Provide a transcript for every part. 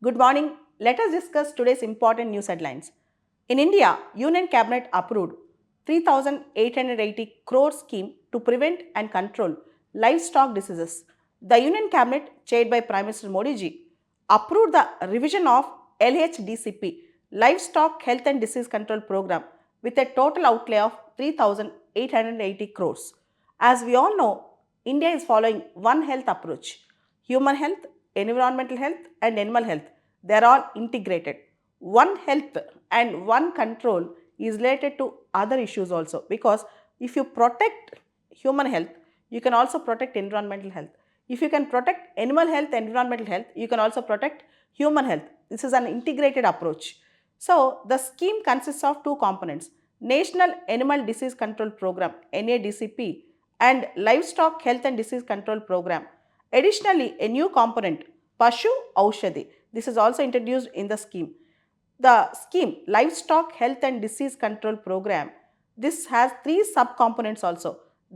Good morning. Let us discuss today's important news headlines. In India, Union Cabinet approved 3,880 crore scheme to prevent and control livestock diseases. The Union Cabinet, chaired by Prime Minister Modi ji, approved the revision of LHDCP, Livestock Health and Disease Control Program, with a total outlay of 3,880 crores. As we all know, India is following one health approach: human health, environmental health, and animal health. They are all integrated. One health and one control is related to other issues also, because if you protect human health, you can also protect environmental health. If you can protect animal health, environmental health, you can also protect human health. This is an integrated approach. So, the scheme consists of two components: National Animal Disease Control Program (NADCP) and Livestock Health and Disease Control Program. Additionally, a new component, Pashu Aushadhi. This is also introduced in the scheme. The scheme, Livestock Health and Disease Control Program, this has three subcomponents also: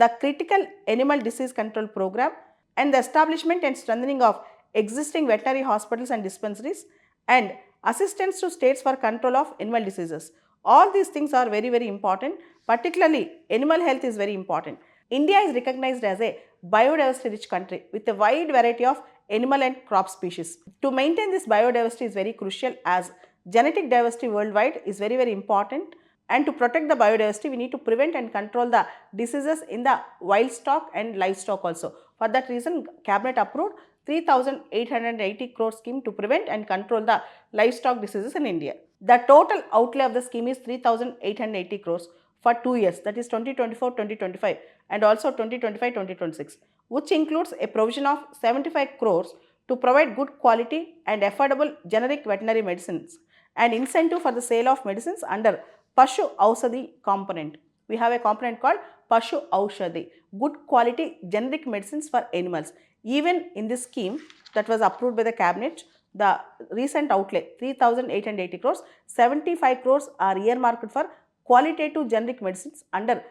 the Critical Animal Disease Control Program, and the establishment and strengthening of existing veterinary hospitals and dispensaries, and assistance to states for control of animal diseases. All these things are very, very important. Particularly, animal health is very important. India is recognized as a biodiversity rich country with a wide variety of animal and crop species. To maintain this biodiversity is very crucial, as genetic diversity worldwide is very, very important, and to protect the biodiversity we need to prevent and control the diseases in the wild stock and livestock also. For that reason, Cabinet approved 3,880 crore scheme to prevent and control the livestock diseases in India. The total outlay of the scheme is 3,880 crores for 2 years, that is 2024-2025 and also 2025-2026, which includes a provision of 75 crores to provide good quality and affordable generic veterinary medicines and incentive for the sale of medicines under Pashu Aushadhi component. We have a component called Pashu Aushadhi, good quality generic medicines for animals. Even in this scheme that was approved by the cabinet, the recent outlay 3,880 crores, 75 crores are earmarked for qualitative generic medicines under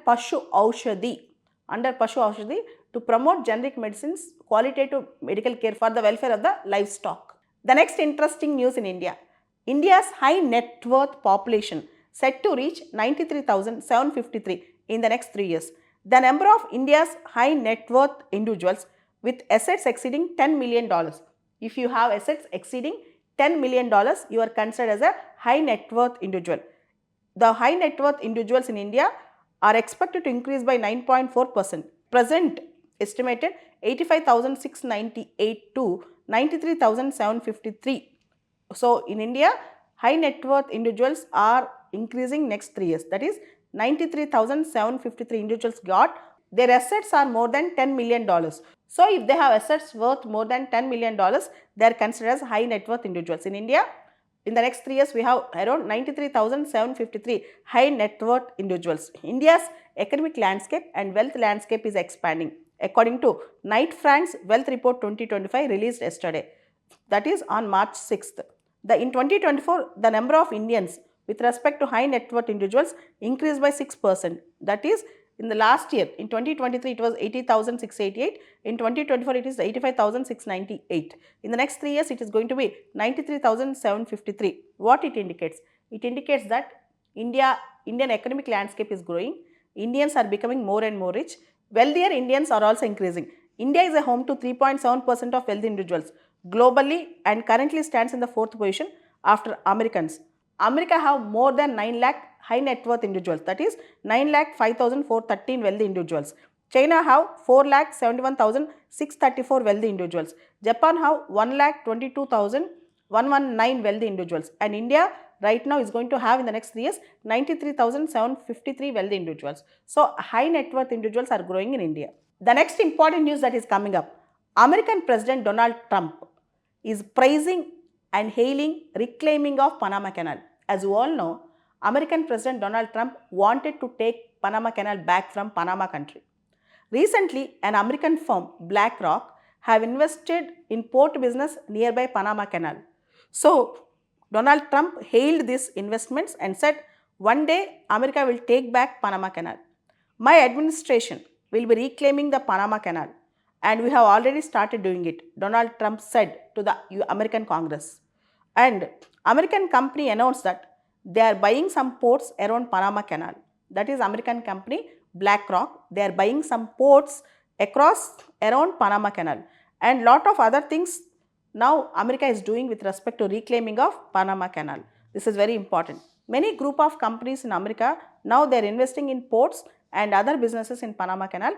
Pashu Aushadhi, to promote generic medicines, qualitative medical care for the welfare of the livestock. The next interesting news in India: India's high net worth population set to reach 93,753 in the next 3 years. The number of India's high net worth individuals with assets exceeding $10 million. If you have assets exceeding $10 million, you are considered as a high net worth individual. The high net worth individuals in India are expected to increase by 9.4%. Present estimated 85,698 to 93,753. So, in India, high net worth individuals are increasing next 3 years. That is 93,753 individuals got their assets are more than $10 million. So, if they have assets worth more than $10 million, they are considered as high net worth individuals. In India, in the next 3 years, we have around 93,753 high net worth individuals. India's economic landscape and wealth landscape is expanding, according to Knight Frank's Wealth Report 2025 released yesterday, that is on March 6th. In 2024, the number of Indians with respect to high net worth individuals increased by 6%. That is, in the last year, in 2023, it was 80,688. In 2024, it is 85,698. In the next 3 years, it is going to be 93,753. What it indicates? It indicates that Indian economic landscape is growing. Indians are becoming more and more rich. Wealthier Indians are also increasing. India is a home to 3.7% of wealthy individuals globally and currently stands in the 4th position after Americans. America have more than 9 lakh high net worth individuals, that is 9,05,413 wealthy individuals. China have 4,71,634 wealthy individuals. Japan have 1,22,119 wealthy individuals, and India right now is going to have in the next 3 years 93,753 wealthy individuals. So, high net worth individuals are growing in India. The next important news that is coming up: American President Donald Trump is praising and hailing reclaiming of Panama Canal. As you all know, American President Donald Trump wanted to take Panama Canal back from Panama country. Recently, an American firm, BlackRock, have invested in port business nearby Panama Canal. So, Donald Trump hailed these investments and said, one day America will take back Panama Canal. My administration will be reclaiming the Panama Canal. and we have already started doing it, Donald Trump said to the American Congress. And American company announced that they are buying some ports around Panama Canal. That is American company BlackRock. They are buying some ports across around Panama Canal, and lot of other things now America is doing with respect to reclaiming of Panama Canal. This is very important. Many group of companies in America now they are investing in ports and other businesses in Panama Canal,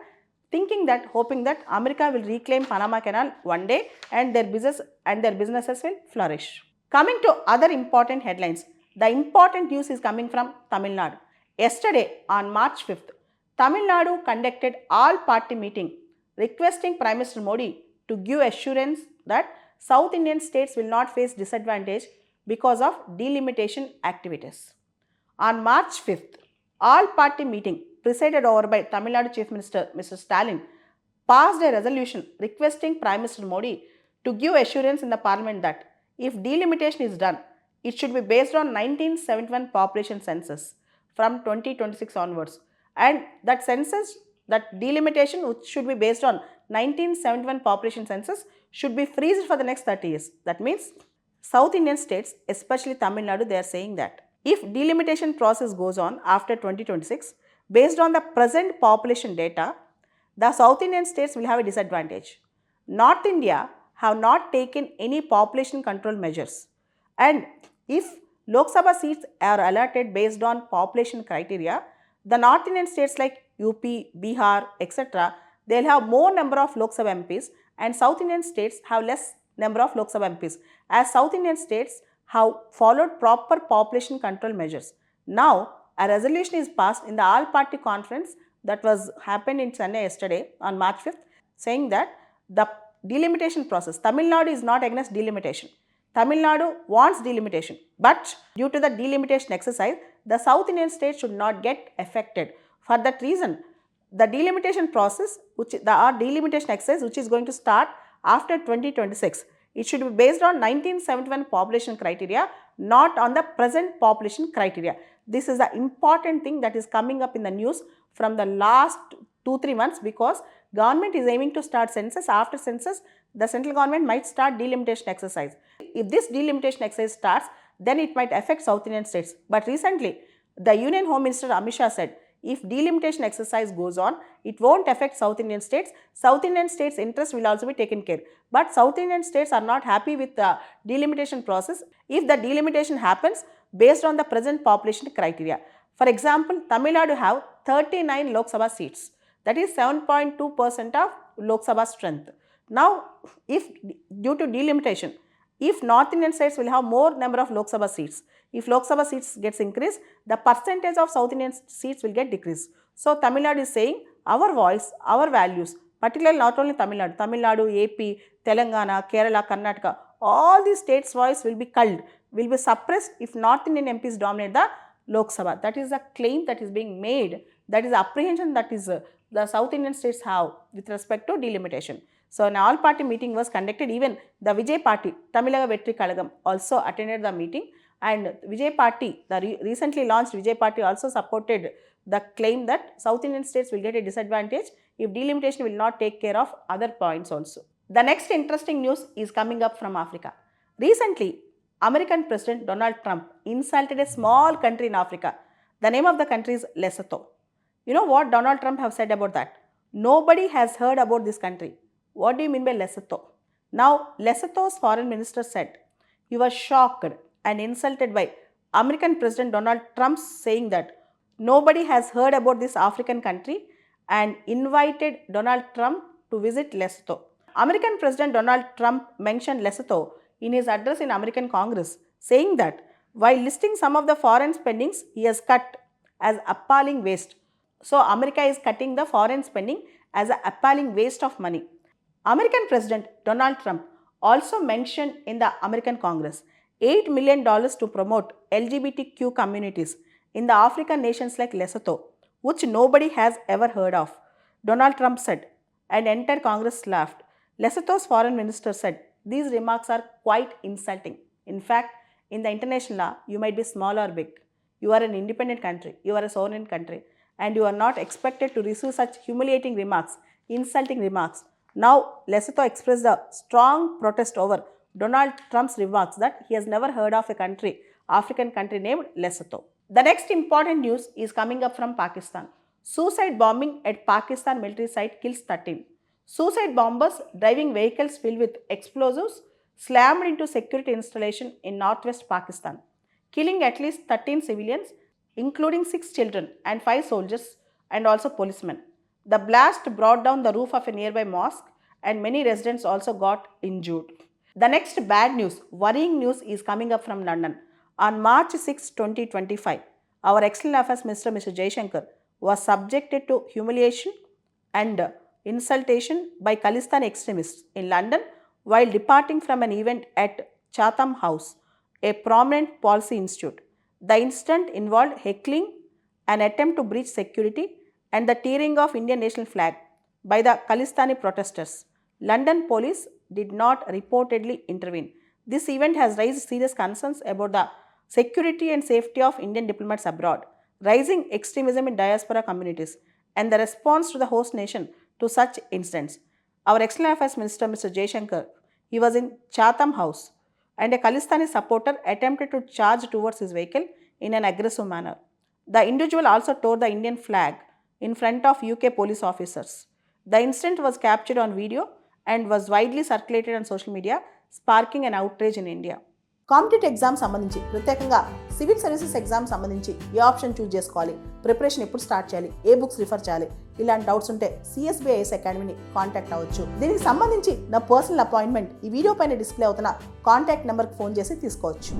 thinking that, hoping that America will reclaim Panama Canal one day and their businesses will flourish. Coming to other important headlines, the important news is coming from Tamil Nadu. Yesterday on March 5th, Tamil Nadu conducted all-party meeting requesting Prime Minister Modi to give assurance that South Indian states will not face disadvantage because of delimitation activities. On March 5th, all-party meeting presided over by Tamil Nadu Chief Minister Mr. Stalin passed a resolution requesting Prime Minister Modi to give assurance in the parliament that if delimitation is done, it should be based on 1971 population census from 2026 onwards, and that census, that delimitation which should be based on 1971 population census should be freezed for the next 30 years. That means South Indian states, especially Tamil Nadu, they are saying that if delimitation process goes on after 2026, based on the present population data, the South Indian states will have a disadvantage. North India have not taken any population control measures, and if Lok Sabha seats are allotted based on population criteria, the North Indian states like UP, Bihar, etc., they will have more number of Lok Sabha MPs, and South Indian states have less number of Lok Sabha MPs, as South Indian states have followed proper population control measures. Now, a resolution is passed in the all-party conference that was happened in Chennai yesterday on March 5th, saying that the delimitation process, Tamil Nadu is not against delimitation. Tamil Nadu wants delimitation, but due to the delimitation exercise, the South Indian states should not get affected. For that reason, the delimitation process, delimitation exercise which is going to start after 2026, it should be based on 1971 population criteria, not on the present population criteria. This is the important thing that is coming up in the news from the last 2-3 months, because government is aiming to start census. After census, the central government might start delimitation exercise. If this delimitation exercise starts, then it might affect South Indian states. But recently, the Union Home Minister Amit Shah said, if delimitation exercise goes on, it won't affect South Indian states. South Indian states' interest will also be taken care. But South Indian states are not happy with the delimitation process if the delimitation happens based on the present population criteria. For example, Tamil Nadu have 39 Lok Sabha seats. That is 7.2% of Lok Sabha strength. Now, if due to delimitation, if North Indian states will have more number of Lok Sabha seats, if Lok Sabha seats gets increased, the percentage of South Indian seats will get decreased. So, Tamil Nadu is saying our voice, our values, particularly not only Tamil Nadu, AP, Telangana, Kerala, Karnataka, all these states' voice will be culled, will be suppressed if North Indian MPs dominate the Lok Sabha. That is the claim that is being made, that is the apprehension that is the South Indian states have with respect to delimitation. So, an all-party meeting was conducted. Even the Vijay Party, Tamilaga Vetri Kalagam, also attended the meeting, and Vijay Party, the recently launched Vijay Party, also supported the claim that South Indian states will get a disadvantage if delimitation will not take care of other points also. The next interesting news is coming up from Africa. Recently, American President Donald Trump insulted a small country in Africa. The name of the country is Lesotho. You know what Donald Trump have said about that? Nobody has heard about this country. What do you mean by Lesotho? Now, Lesotho's foreign minister said he was shocked and insulted by American President Donald Trump, saying that nobody has heard about this African country, and invited Donald Trump to visit Lesotho. American President Donald Trump mentioned Lesotho in his address in American Congress, saying that while listing some of the foreign spendings he has cut as appalling waste. So, America is cutting the foreign spending as an appalling waste of money. American President Donald Trump also mentioned in the American Congress $8 million to promote LGBTQ communities in the African nations like Lesotho, which nobody has ever heard of. Donald Trump said, and entire Congress laughed. Lesotho's foreign minister said, these remarks are quite insulting. In fact, in the international law, you might be small or big. You are an independent country, you are a sovereign country, and you are not expected to receive such humiliating remarks, insulting remarks. Now, Lesotho expressed a strong protest over Donald Trump's remarks that he has never heard of a African country named Lesotho. The next important news is coming up from Pakistan. Suicide bombing at Pakistan military site kills 13. Suicide bombers driving vehicles filled with explosives slammed into security installation in northwest Pakistan, killing at least 13 civilians, including 6 children and 5 soldiers and also policemen. The blast brought down the roof of a nearby mosque and many residents also got injured. The next bad news, worrying news is coming up from London. On March 6, 2025, our External Affairs Minister, Mr. Jaishankar, was subjected to humiliation and insultation by Khalistan extremists in London while departing from an event at Chatham House, a prominent policy institute. The incident involved heckling, an attempt to breach security, and the tearing of Indian national flag by the Khalistani protesters. London police did not reportedly intervene. This event has raised serious concerns about the security and safety of Indian diplomats abroad, rising extremism in diaspora communities, and the response to the host nation to such incidents. Our External Affairs Minister, Mr. Jaishankar, he was in Chatham House, and a Khalistani supporter attempted to charge towards his vehicle in an aggressive manner. The individual also tore the Indian flag in front of UK police officers. The incident was captured on video and was widely circulated on social media, sparking an outrage in India. Competitive exam సంబంధించి ప్రత్యేకంగా civil services exam సంబంధించి ఏ option choose చేసుకోవాలి, preparation ఎప్పుడు start చేయాలి, ఏ books refer చేయాలి, ఇలాంటి doubts ఉంటే CSBIS అకాడమీని contact అవ్వచ్చు. దీనికి సంబంధించి నా పర్సనల్ అపాయింట్మెంట్ ఈ వీడియో పైన డిస్ప్లే అవుతున్న కాంటాక్ట్ నెంబర్కి ఫోన్ చేసి తీసుకోవచ్చు.